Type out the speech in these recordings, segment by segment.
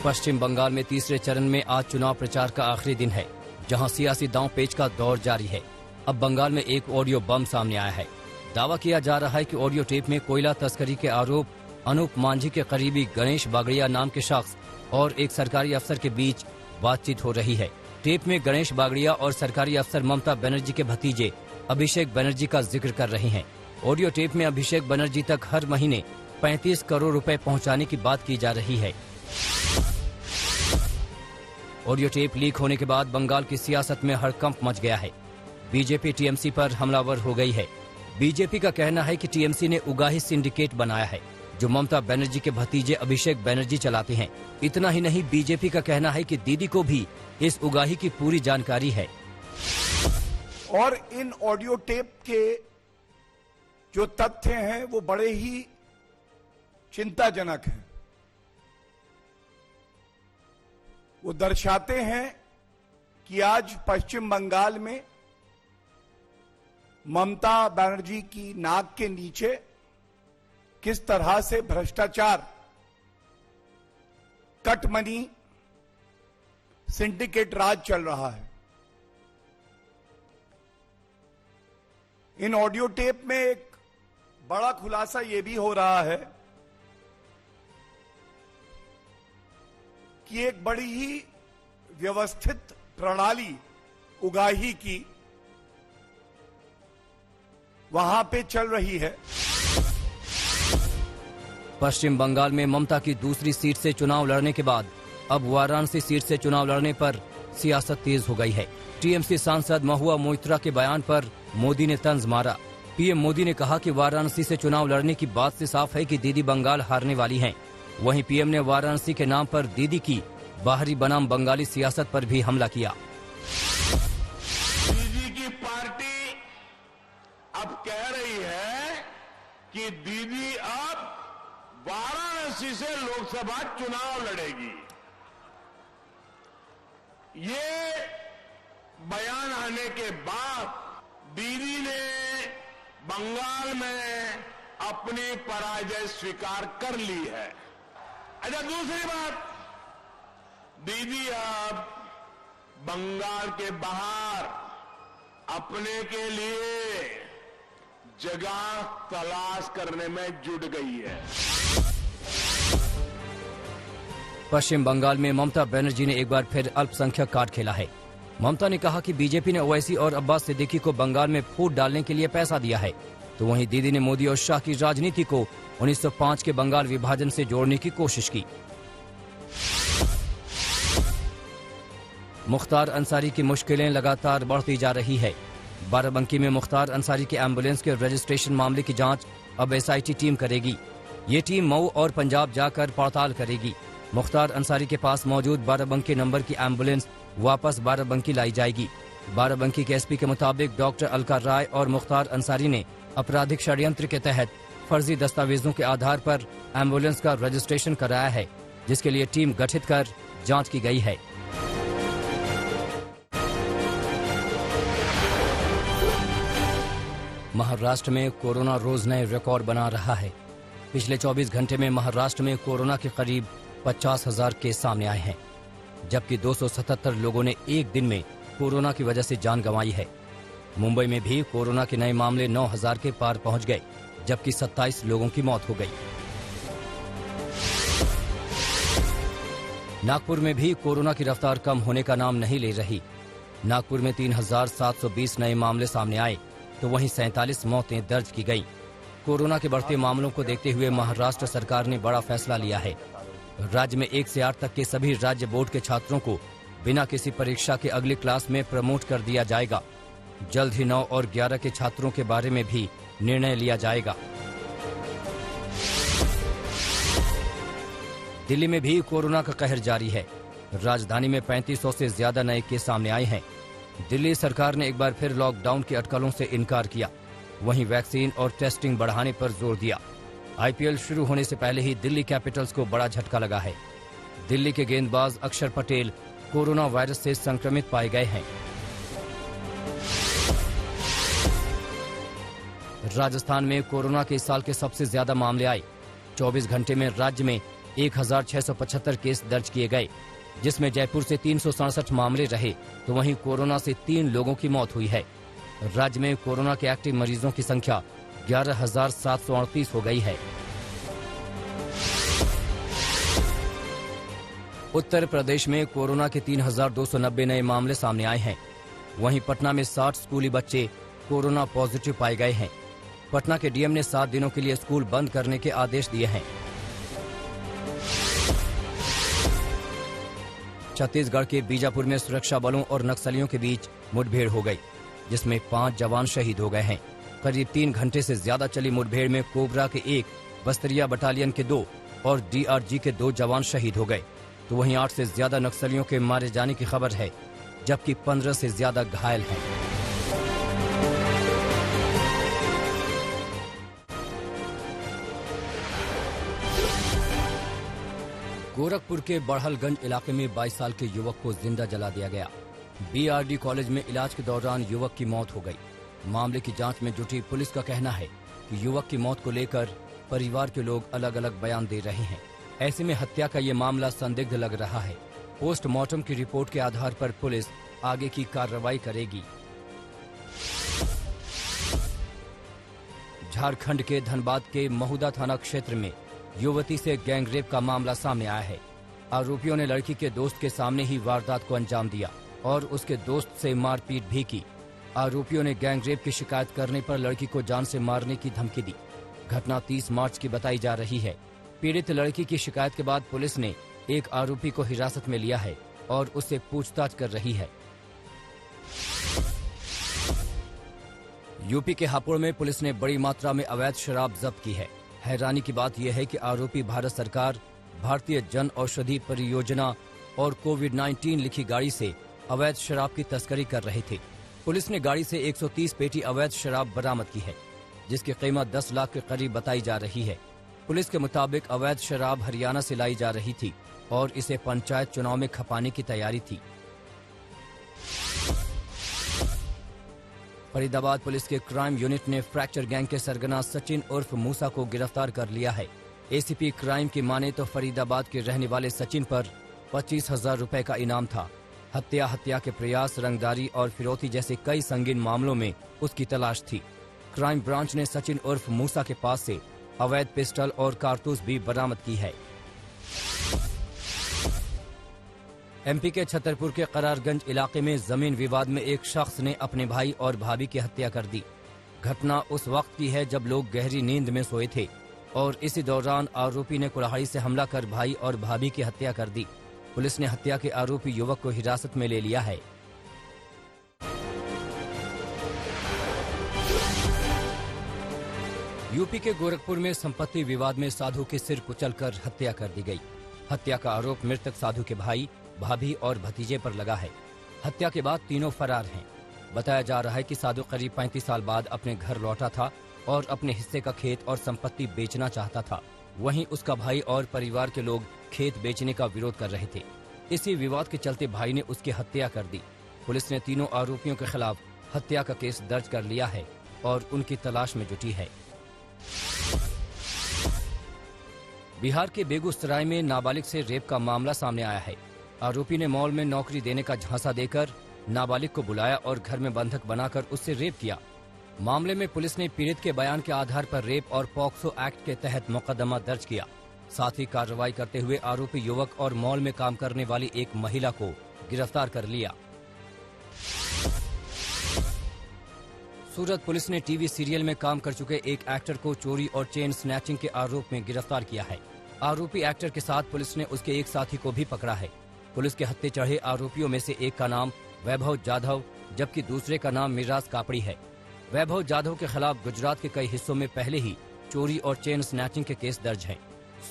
पश्चिम बंगाल में तीसरे चरण में आज चुनाव प्रचार का आखिरी दिन है, जहां सियासी दांव पेच का दौर जारी है। अब बंगाल में एक ऑडियो बम सामने आया है। दावा किया जा रहा है कि ऑडियो टेप में कोयला तस्करी के आरोप अनूप मांझी के करीबी गणेश बागड़िया नाम के शख्स और एक सरकारी अफसर के बीच बातचीत हो रही है। टेप में गणेश बागड़िया और सरकारी अफसर ममता बनर्जी के भतीजे अभिषेक बनर्जी का जिक्र कर रहे हैं। ऑडियो टेप में अभिषेक बनर्जी तक हर महीने 35 करोड़ रुपए पहुंचाने की बात की जा रही है। ऑडियो टेप लीक होने के बाद बंगाल की सियासत में हड़कंप मच गया है। बीजेपी टीएमसी पर हमलावर हो गई है। बीजेपी का कहना है कि टीएमसी ने उगाही सिंडिकेट बनाया है, जो ममता बनर्जी के भतीजे अभिषेक बनर्जी चलाते हैं। इतना ही नहीं, बीजेपी का कहना है कि दीदी को भी इस उगाही की पूरी जानकारी है। और इन ऑडियो टेप के जो तथ्य हैं वो बड़े ही चिंताजनक हैं। वो दर्शाते हैं कि आज पश्चिम बंगाल में ममता बनर्जी की नाक के नीचे किस तरह से भ्रष्टाचार, कट मनी, सिंडिकेट राज चल रहा है। इन ऑडियो टेप में एक बड़ा खुलासा यह भी हो रहा है कि एक बड़ी ही व्यवस्थित प्रणाली उगाही की वहां पे चल रही है। पश्चिम बंगाल में ममता की दूसरी सीट से चुनाव लड़ने के बाद अब वाराणसी सीट से चुनाव लड़ने पर सियासत तेज हो गई है। टीएमसी सांसद महुआ मोइत्रा के बयान पर मोदी ने तंज मारा। पीएम मोदी ने कहा कि वाराणसी से चुनाव लड़ने की बात से साफ है कि दीदी बंगाल हारने वाली हैं। वहीं पीएम ने वाराणसी के नाम पर दीदी की बाहरी बनाम बंगाली सियासत पर भी हमला किया। दीदी की पार्टी अब कह रही है कि दीदी अब वाराणसी से लोकसभा चुनाव लड़ेगी। ये बयान आने के बाद दीदी ने बंगाल में अपनी पराजय स्वीकार कर ली है। अच्छा, दूसरी बात, दीदी अब बंगाल के बाहर अपने के लिए जगह तलाश करने में जुट गई है। पश्चिम बंगाल में ममता बनर्जी ने एक बार फिर अल्पसंख्यक कार्ड खेला है। ममता ने कहा कि बीजेपी ने ओवैसी और अब्बास सिद्दीकी को बंगाल में फूट डालने के लिए पैसा दिया है, तो वहीं दीदी ने मोदी और शाह की राजनीति को 1905 के बंगाल विभाजन से जोड़ने की कोशिश की। मुख्तार अंसारी की मुश्किलें लगातार बढ़ती जा रही है। बाराबंकी में मुख्तार अंसारी के एम्बुलेंस के रजिस्ट्रेशन मामले की जांच अब एसआईटी टीम करेगी। ये टीम मऊ और पंजाब जाकर पड़ताल करेगी। मुख्तार अंसारी के पास मौजूद बाराबंकी नंबर की एम्बुलेंस वापस बाराबंकी लाई जाएगी। बाराबंकी के एसपी के मुताबिक डॉक्टर अलका राय और मुख्तार अंसारी ने आपराधिक षड्यंत्र के तहत फर्जी दस्तावेजों के आधार पर एम्बुलेंस का रजिस्ट्रेशन कराया है, जिसके लिए टीम गठित कर जांच की गई है। महाराष्ट्र में कोरोना रोज नए रिकॉर्ड बना रहा है। पिछले 24 घंटे में महाराष्ट्र में कोरोना के करीब 50,000 केस सामने आए हैं, जबकि 277 लोगों ने एक दिन में कोरोना की वजह से जान गंवाई है। मुंबई में भी कोरोना के नए मामले 9,000 के पार पहुंच गए, जबकि 27 लोगों की मौत हो गई। नागपुर में भी कोरोना की रफ्तार कम होने का नाम नहीं ले रही। नागपुर में 3,720 नए मामले सामने आए, तो वहीं 47 मौतें दर्ज की गई। कोरोना के बढ़ते मामलों को देखते हुए महाराष्ट्र सरकार ने बड़ा फैसला लिया है। राज्य में 1 से 8 तक के सभी राज्य बोर्ड के छात्रों को बिना किसी परीक्षा के अगली क्लास में प्रमोट कर दिया जाएगा। जल्द ही 9 और 11 के छात्रों के बारे में भी निर्णय लिया जाएगा। दिल्ली में भी कोरोना का कहर जारी है। राजधानी में 3500 से ज्यादा नए केस सामने आए हैं। दिल्ली सरकार ने एक बार फिर लॉकडाउन की अटकलों से इनकार किया। वहीं वैक्सीन और टेस्टिंग बढ़ाने पर जोर दिया। आईपीएल शुरू होने से पहले ही दिल्ली कैपिटल्स को बड़ा झटका लगा है। दिल्ली के गेंदबाज अक्षर पटेल कोरोना वायरस से संक्रमित पाए गए हैं। राजस्थान में कोरोना के इस साल के सबसे ज्यादा मामले आए। 24 घंटे में राज्य में 1675 केस दर्ज किए गए, जिसमें जयपुर से 367 मामले रहे, तो वहीं कोरोना से 3 लोगों की मौत हुई है। राज्य में कोरोना के एक्टिव मरीजों की संख्या 11,738 हो गई है। उत्तर प्रदेश में कोरोना के 3,290 नए मामले सामने आए हैं। वहीं पटना में 60 स्कूली बच्चे कोरोना पॉजिटिव पाए गए हैं। पटना के डीएम ने 7 दिनों के लिए स्कूल बंद करने के आदेश दिए हैं। छत्तीसगढ़ के बीजापुर में सुरक्षा बलों और नक्सलियों के बीच मुठभेड़ हो गई, जिसमें 5 जवान शहीद हो गए हैं। करीब 3 घंटे से ज्यादा चली मुठभेड़ में कोबरा के 1, बस्तरिया बटालियन के 2 और डीआरजी के 2 जवान शहीद हो गए, तो वहीं 8 से ज्यादा नक्सलियों के मारे जाने की खबर है, जबकि 15 से ज्यादा घायल हैं। गोरखपुर के बड़हलगंज इलाके में 22 साल के युवक को जिंदा जला दिया गया। बीआरडी कॉलेज में इलाज के दौरान युवक की मौत हो गई। मामले की जांच में जुटी पुलिस का कहना है कि युवक की मौत को लेकर परिवार के लोग अलग अलग बयान दे रहे हैं। ऐसे में हत्या का ये मामला संदिग्ध लग रहा है। पोस्टमार्टम की रिपोर्ट के आधार पर पुलिस आगे की कार्रवाई करेगी। झारखंड के धनबाद के महुदा थाना क्षेत्र में युवती से गैंगरेप का मामला सामने आया है। आरोपियों ने लड़की के दोस्त के सामने ही वारदात को अंजाम दिया और उसके दोस्त से मारपीट भी की। आरोपियों ने गैंगरेप की शिकायत करने पर लड़की को जान से मारने की धमकी दी। घटना 30 मार्च की बताई जा रही है। पीड़ित लड़की की शिकायत के बाद पुलिस ने एक आरोपी को हिरासत में लिया है और उससे पूछताछ कर रही है। यूपी के हापुड़ में पुलिस ने बड़ी मात्रा में अवैध शराब जब्त की है। हैरानी की बात यह है कि आरोपी भारत सरकार, भारतीय जन औषधि परियोजना और कोविड-19 लिखी गाड़ी से अवैध शराब की तस्करी कर रहे थे। पुलिस ने गाड़ी से 130 पेटी अवैध शराब बरामद की है, जिसकी कीमत 10 लाख के करीब बताई जा रही है। पुलिस के मुताबिक अवैध शराब हरियाणा से लाई जा रही थी और इसे पंचायत चुनाव में खपाने की तैयारी थी। फरीदाबाद पुलिस के क्राइम यूनिट ने फ्रैक्चर गैंग के सरगना सचिन उर्फ मूसा को गिरफ्तार कर लिया है। एसीपी क्राइम की माने तो फरीदाबाद के रहने वाले सचिन पर 25,000 रुपए का इनाम था। हत्या के प्रयास, रंगदारी और फिरौती जैसे कई संगीन मामलों में उसकी तलाश थी। क्राइम ब्रांच ने सचिन उर्फ मूसा के पास से अवैध पिस्टल और कारतूस भी बरामद की है। एमपी के छतरपुर के करारगंज इलाके में जमीन विवाद में एक शख्स ने अपने भाई और भाभी की हत्या कर दी। घटना उस वक्त की है जब लोग गहरी नींद में सोए थे और इसी दौरान आरोपी ने कुल्हाड़ी से हमला कर भाई और भाभी की हत्या कर दी। पुलिस ने हत्या के आरोपी युवक को हिरासत में ले लिया है। यूपी के गोरखपुर में संपत्ति विवाद में साधु के सिर कुचलकर हत्या कर दी गई। हत्या का आरोप मृतक साधु के भाई, भाभी और भतीजे पर लगा है। हत्या के बाद तीनों फरार हैं। बताया जा रहा है कि साधु करीब 35 साल बाद अपने घर लौटा था और अपने हिस्से का खेत और संपत्ति बेचना चाहता था। वहीं उसका भाई और परिवार के लोग खेत बेचने का विरोध कर रहे थे। इसी विवाद के चलते भाई ने उसकी हत्या कर दी। पुलिस ने तीनों आरोपियों के खिलाफ हत्या का केस दर्ज कर लिया है और उनकी तलाश में जुटी है। बिहार के बेगूसराय में नाबालिग से रेप का मामला सामने आया है। आरोपी ने मॉल में नौकरी देने का झांसा देकर नाबालिग को बुलाया और घर में बंधक बनाकर उससे रेप किया। मामले में पुलिस ने पीड़ित के बयान के आधार पर रेप और पॉक्सो एक्ट के तहत मुकदमा दर्ज किया। साथ ही कार्रवाई करते हुए आरोपी युवक और मॉल में काम करने वाली एक महिला को गिरफ्तार कर लिया। सूरत पुलिस ने टीवी सीरियल में काम कर चुके एक एक्टर को चोरी और चेन स्नैचिंग के आरोप में गिरफ्तार किया है। आरोपी एक्टर के साथ पुलिस ने उसके एक साथी को भी पकड़ा है। पुलिस के हत्थे चढ़े आरोपियों में से एक का नाम वैभव जाधव जबकि दूसरे का नाम मिराज कापड़ी है। वैभव जाधव के खिलाफ गुजरात के कई हिस्सों में पहले ही चोरी और चेन स्नैचिंग के केस दर्ज हैं।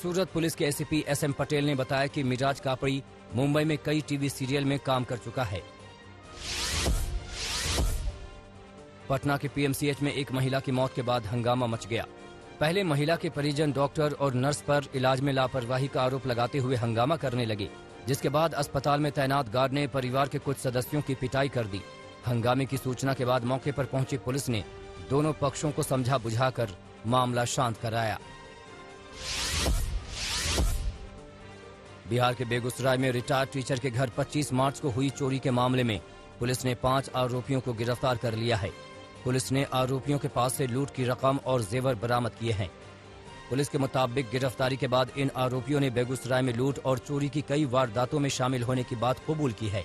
सूरत पुलिस के एसीपी SM पटेल ने बताया कि मिराज कापड़ी मुंबई में कई टीवी सीरियल में काम कर चुका है। पटना के PMCH में एक महिला की मौत के बाद हंगामा मच गया। पहले महिला के परिजन डॉक्टर और नर्स पर इलाज में लापरवाही का आरोप लगाते हुए हंगामा करने लगे, जिसके बाद अस्पताल में तैनात गार्ड ने परिवार के कुछ सदस्यों की पिटाई कर दी। हंगामे की सूचना के बाद मौके पर पहुंची पुलिस ने दोनों पक्षों को समझा बुझाकर मामला शांत कराया। बिहार के बेगूसराय में रिटायर्ड टीचर के घर 25 मार्च को हुई चोरी के मामले में पुलिस ने 5 आरोपियों को गिरफ्तार कर लिया है। पुलिस ने आरोपियों के पास से लूट की रकम और जेवर बरामद किए हैं। पुलिस के मुताबिक गिरफ्तारी के बाद इन आरोपियों ने बेगूसराय में लूट और चोरी की कई वारदातों में शामिल होने की बात कबूल की है।